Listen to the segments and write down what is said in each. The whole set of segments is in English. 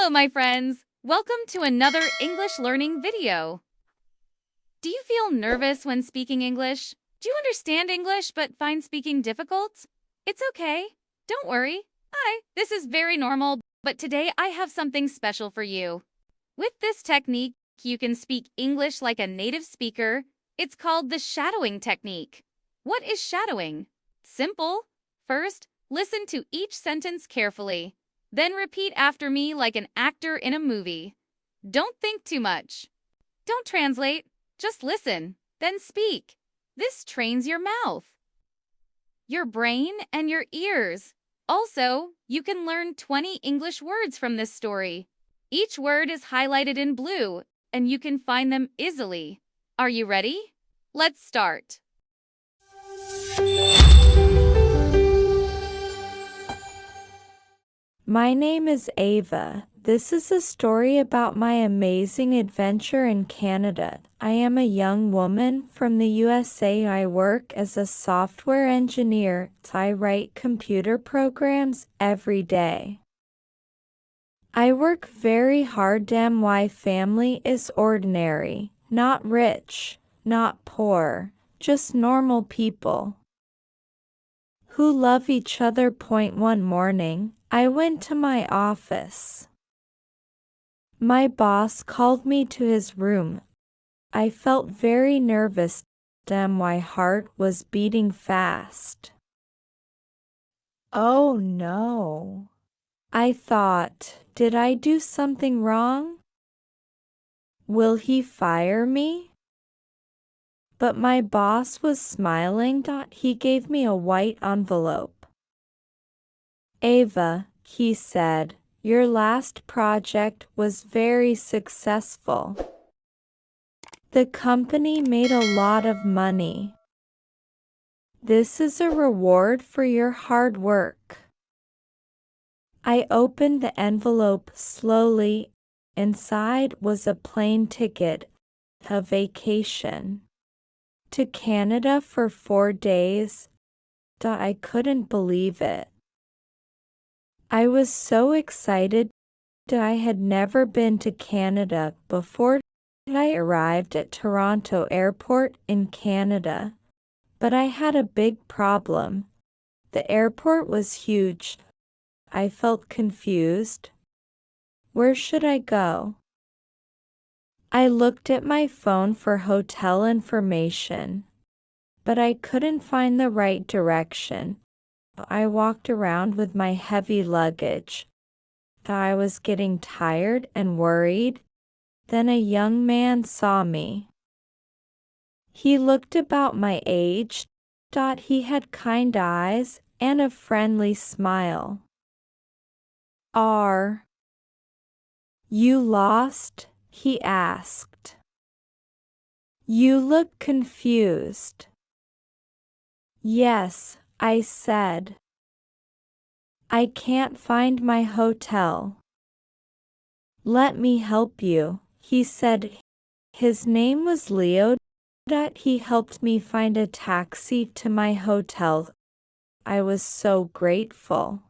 Hello, my friends. Welcome to another English learning video. Do you feel nervous when speaking English? Do you understand English but find speaking difficult? It's okay. Don't worry. Hi, this is very normal, but today I have something special for you. With this technique, you can speak English like a native speaker. It's called the shadowing technique. What is shadowing? Simple. First, listen to each sentence carefully. Then repeat after me like an actor in a movie. Don't think too much. Don't translate. Just listen, then speak. This trains your mouth, your brain, and your ears. Also, you can learn 20 English words from this story. Each word is highlighted in blue, and you can find them easily. Are you ready? Let's start. My name is Ava. This is a story about my amazing adventure in Canada. I am a young woman from the USA. I work as a software engineer. I write computer programs every day. I work very hard. My family is ordinary, not rich, not poor, just normal people who love each other. One morning, I went to my office. My boss called me to his room. I felt very nervous. My heart was beating fast. Oh no. I thought, did I do something wrong? Will he fire me? But my boss was smiling. He gave me a white envelope. Ava, he said, your last project was very successful. The company made a lot of money. This is a reward for your hard work. I opened the envelope slowly. Inside was a plane ticket, a vacation to Canada for 4 days. I couldn't believe it. I was so excited. I had never been to Canada before. I arrived at Toronto Airport in Canada, but I had a big problem. The airport was huge. I felt confused. Where should I go? I looked at my phone for hotel information, but I couldn't find the right direction. I walked around with my heavy luggage. I was getting tired and worried. Then a young man saw me. He looked about my age. He had kind eyes and a friendly smile. Are you lost? He asked. You look confused. Yes, I said. I can't find my hotel. Let me help you, he said. His name was Leo. He helped me find a taxi to my hotel. I was so grateful.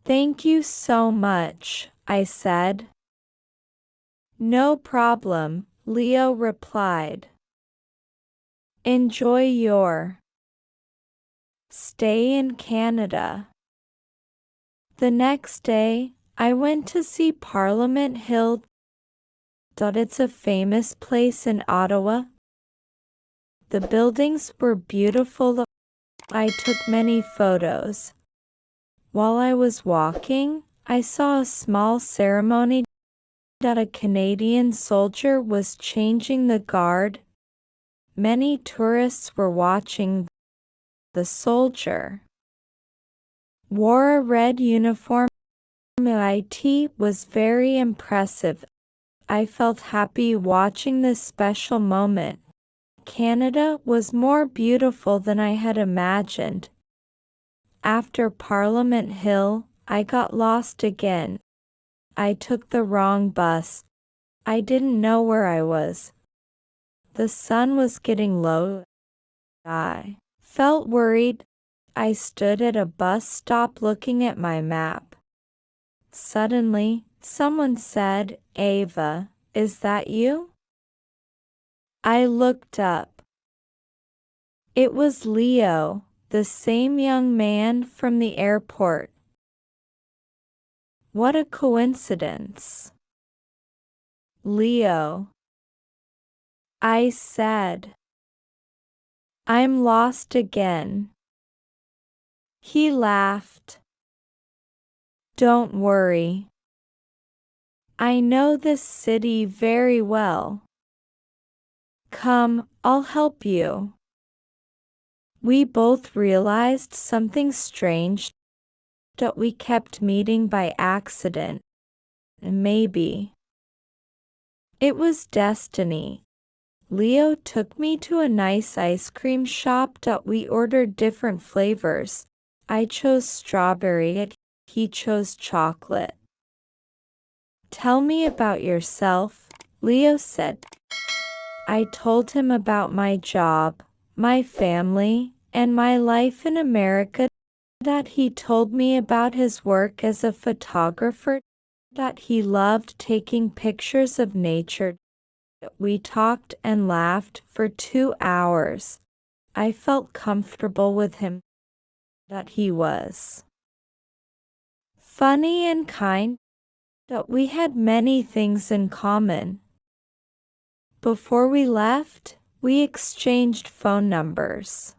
Thank you so much, I said. No problem, Leo replied. Enjoy your stay in Canada. The next day, I went to see Parliament Hill. It's a famous place in Ottawa. The buildings were beautiful. I took many photos. While I was walking, I saw a small ceremony. A Canadian soldier was changing the guard. Many tourists were watching. The soldier wore a red uniform. It was very impressive. I felt happy watching this special moment. Canada was more beautiful than I had imagined. After Parliament Hill, I got lost again. I took the wrong bus. I didn't know where I was. The sun was getting low. I felt worried. I stood at a bus stop looking at my map. Suddenly, someone said, "Ava, is that you?" I looked up. It was Leo, the same young man from the airport. What a coincidence. Leo, I said. I'm lost again. He laughed. Don't worry. I know this city very well. Come, I'll help you. We both realized something strange, that we kept meeting by accident. Maybe it was destiny. Leo took me to a nice ice cream shop that we ordered different flavors. I chose strawberry, he chose chocolate. Tell me about yourself, Leo said. I told him about my job, my family, and my life in America, that he told me about his work as a photographer, that he loved taking pictures of nature. We talked and laughed for 2 hours. I felt comfortable with him, that he was funny and kind, that we had many things in common. Before we left, we exchanged phone numbers.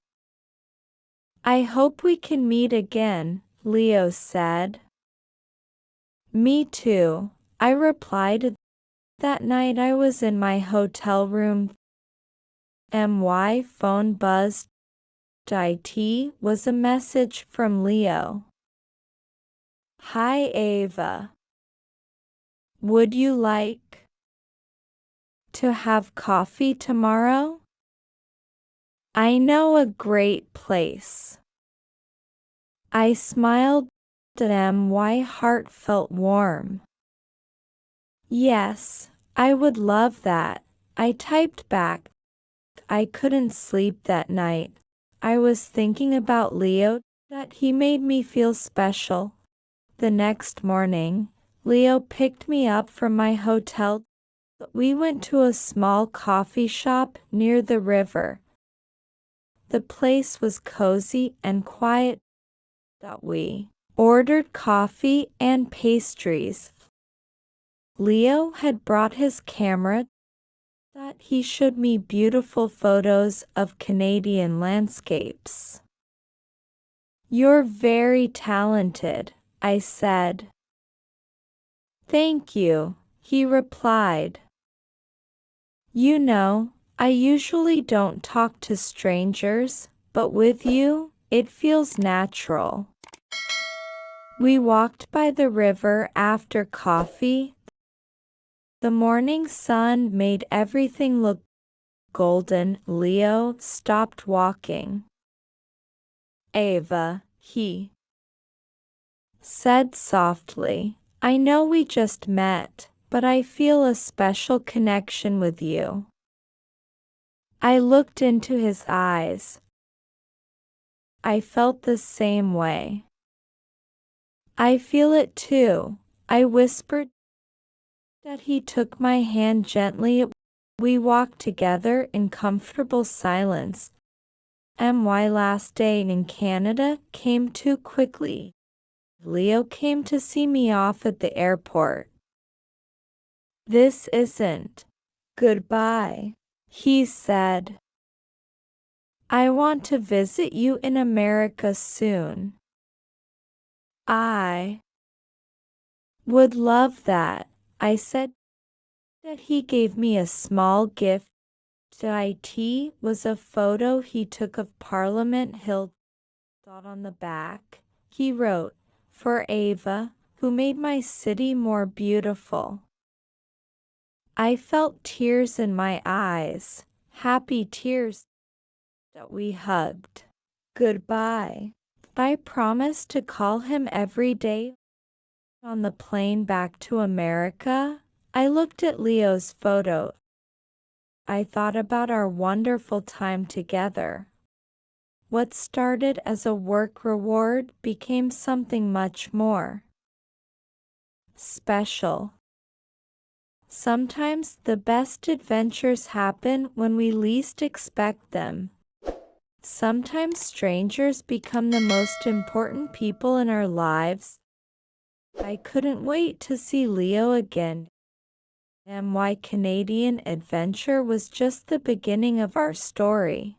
I hope we can meet again, Leo said. Me too, I replied. That night I was in my hotel room. My phone buzzed. It was a message from Leo. Hi Ava. Would you like to have coffee tomorrow? I know a great place. I smiled. My heart felt warm. Yes, I would love that, I typed back. I couldn't sleep that night. I was thinking about Leo, that he made me feel special. The next morning, Leo picked me up from my hotel. We went to a small coffee shop near the river. The place was cozy and quiet. We ordered coffee and pastries. Leo had brought his camera. That he showed me beautiful photos of Canadian landscapes. You're very talented, I said. Thank you, he replied. You know, I usually don't talk to strangers, but with you, it feels natural. We walked by the river after coffee. The morning sun made everything look golden. Leo stopped walking. Ava, he said softly, I know we just met, but I feel a special connection with you. I looked into his eyes. I felt the same way. I feel it too, I whispered. That he took my hand gently. We walked together in comfortable silence. My last day in Canada came too quickly. Leo came to see me off at the airport. This isn't goodbye, he said. I want to visit you in America soon. I would love that, I said. That he gave me a small gift. It was a photo he took of Parliament Hill. On the back, he wrote, For Ava, who made my city more beautiful. I felt tears in my eyes, happy tears. That we hugged. Goodbye. I promised to call him every day. On the plane back to America, I looked at Leo's photo. I thought about our wonderful time together. What started as a work reward became something much more. special. Sometimes the best adventures happen when we least expect them. Sometimes strangers become the most important people in our lives. I couldn't wait to see Leo again. And why Canadian adventure was just the beginning of our story.